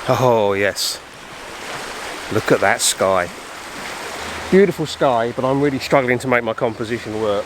Oh yes, look at that sky. Beautiful sky, but I'm really struggling to make my composition work.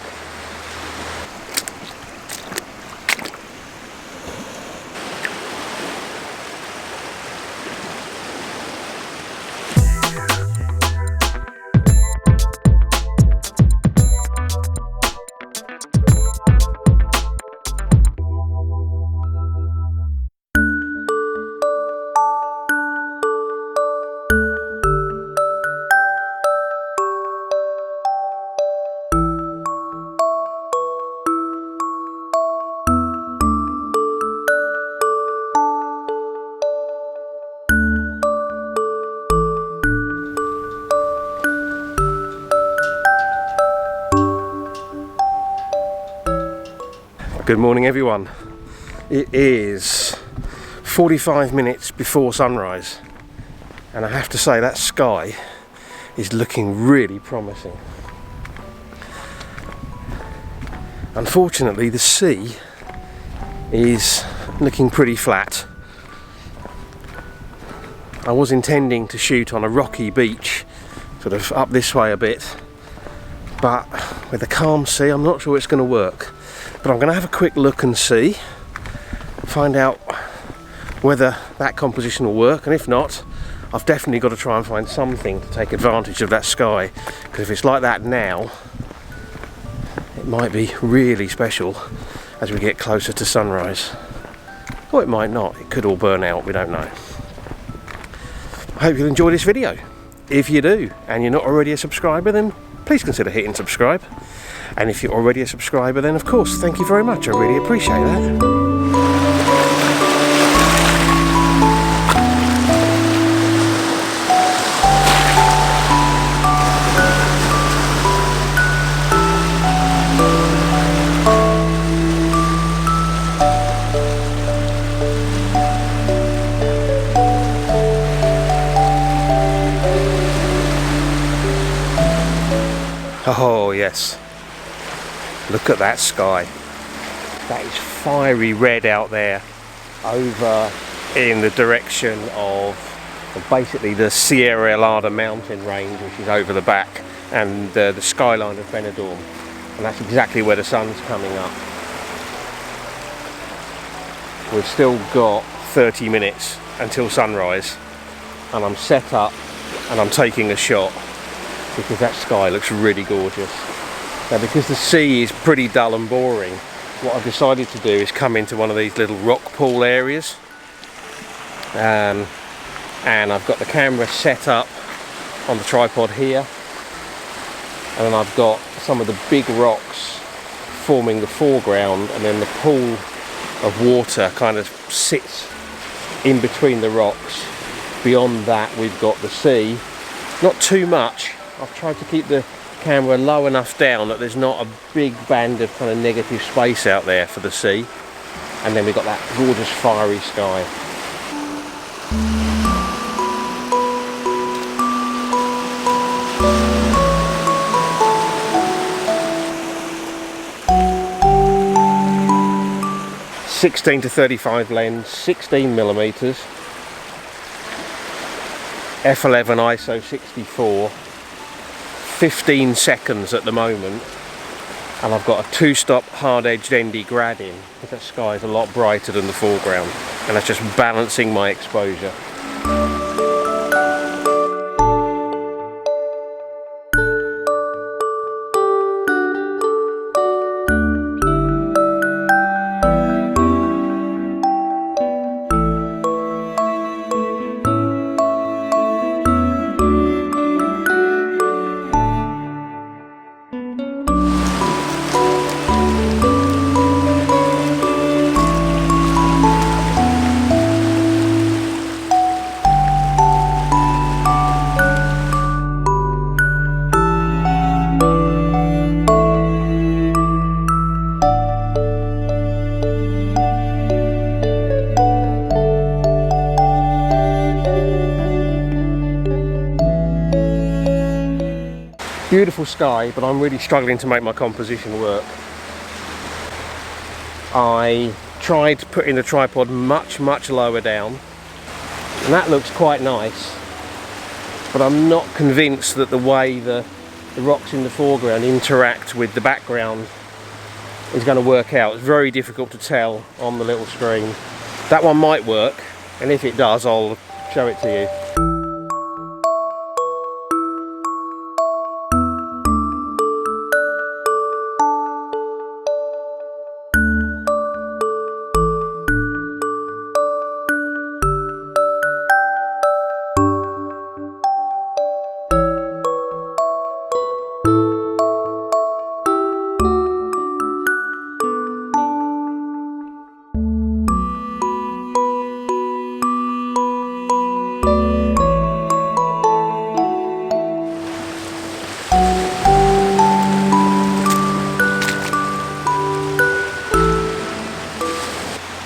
Good morning everyone. It is 45 minutes before sunrise and I have to say that sky is looking really promising. Unfortunately the sea is looking pretty flat. I was intending to shoot on a rocky beach sort of up this way a bit, but with the calm sea I'm not sure it's going to work. But I'm going to have a quick look and see, find out whether that composition will work, and if not, I've definitely got to try and find something to take advantage of that sky, because if it's like that now, it might be really special as we get closer to sunrise. Or it might not, it could all burn out, we don't know. I hope you'll enjoy this video. If you do, and you're not already a subscriber, then please consider hitting subscribe. And if you're already a subscriber, then of course, thank you very much. I really appreciate that. Oh yes. Look at that sky. That is fiery red out there over in the direction of basically the Sierra Elada mountain range, which is over the back, and the skyline of Benidorm. And that's exactly where the sun's coming up. We've still got 30 minutes until sunrise, and I'm set up and I'm taking a shot because that sky looks really gorgeous. Now, because the sea is pretty dull and boring, what I've decided to do is come into one of these little rock pool areas, and I've got the camera set up on the tripod here, and then I've got some of the big rocks forming the foreground, and then the pool of water kind of sits in between the rocks. Beyond that we've got the sea. Not too much. I've tried to keep the camera low enough down that there's not a big band of kind of negative space out there for the sea, and then we've got that gorgeous fiery sky. (16 to 35 lens, 16mm, f11 ISO 64. 15 seconds at the moment, and I've got a 2-stop hard-edged ND grad in, because that sky is a lot brighter than the foreground, and that's just balancing my exposure. Beautiful sky, but I'm really struggling to make my composition work. I tried putting the tripod much lower down, and that looks quite nice, but I'm not convinced that the way the rocks in the foreground interact with the background is going to work out. It's very difficult to tell on the little screen. That one might work, and if it does, I'll show it to you.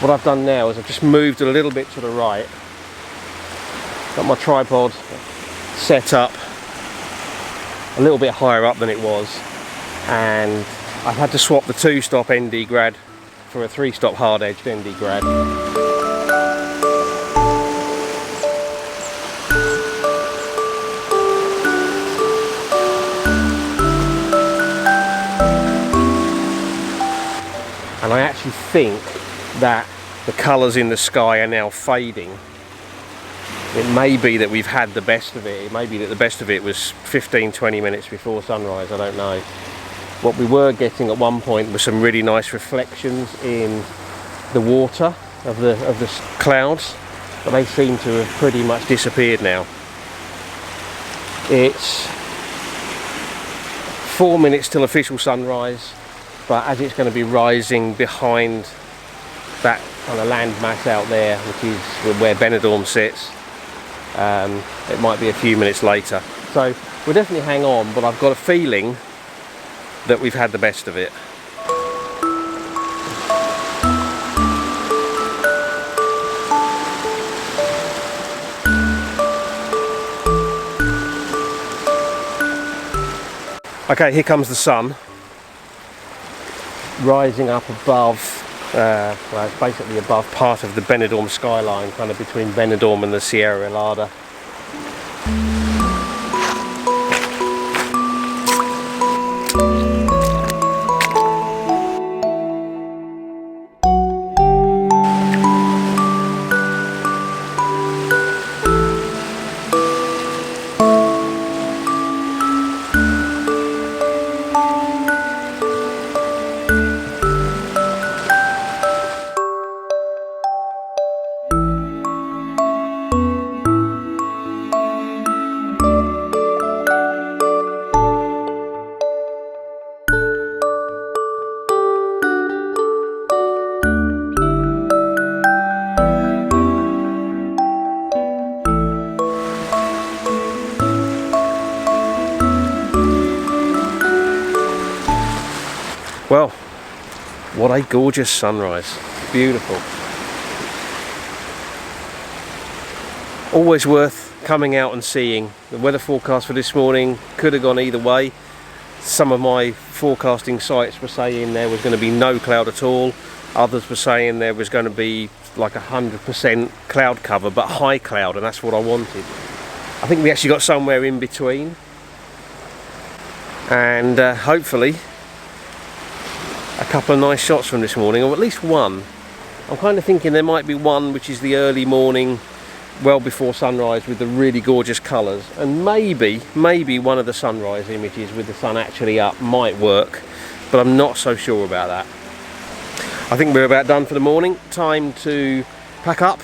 What I've done now is I've just moved a little bit to the right, got my tripod set up a little bit higher up than it was, and I've had to swap the 2-stop ND Grad for a 3-stop hard-edged ND Grad. And I actually think that the colours in the sky are now fading. It may be that we've had the best of it. It may be that the best of it was 15-20 minutes before sunrise, I don't know. What we were getting at one point was some really nice reflections in the water of the clouds, but they seem to have pretty much disappeared now. It's 4 minutes till official sunrise, but as it's going to be rising behind that kind of land mass out there, which is where Benidorm sits, it might be a few minutes later. So we'll definitely hang on, but I've got a feeling that we've had the best of it. Okay, here comes the sun rising up above, well, it's basically above part of the Benidorm skyline, kind of between Benidorm and the Sierra Elada. Well, what a gorgeous sunrise. Beautiful. Always worth coming out and seeing. The weather forecast for this morning could have gone either way. Some of my forecasting sites were saying there was going to be no cloud at all. Others were saying there was going to be like 100% cloud cover, but high cloud, and that's what I wanted. I think we actually got somewhere in between. And hopefully a couple of nice shots from this morning, or at least one. I'm kind of thinking there might be one which is the early morning, well before sunrise, with the really gorgeous colours, and maybe one of the sunrise images with the sun actually up might work, but I'm not so sure about that. I think we're about done for the morning. Time to pack up,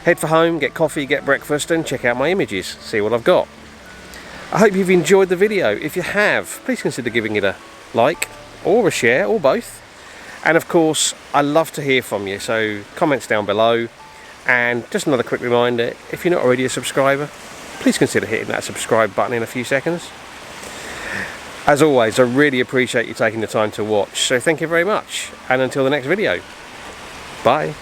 head for home, get coffee, get breakfast, and check out my images, see what I've got. I hope you've enjoyed the video. If you have, please consider giving it a like or a share, or both. And of course, I love to hear from you, so comments down below. And just another quick reminder, if you're not already a subscriber, please consider hitting that subscribe button in a few seconds. As always, I really appreciate you taking the time to watch, so thank you very much, and until the next video, bye.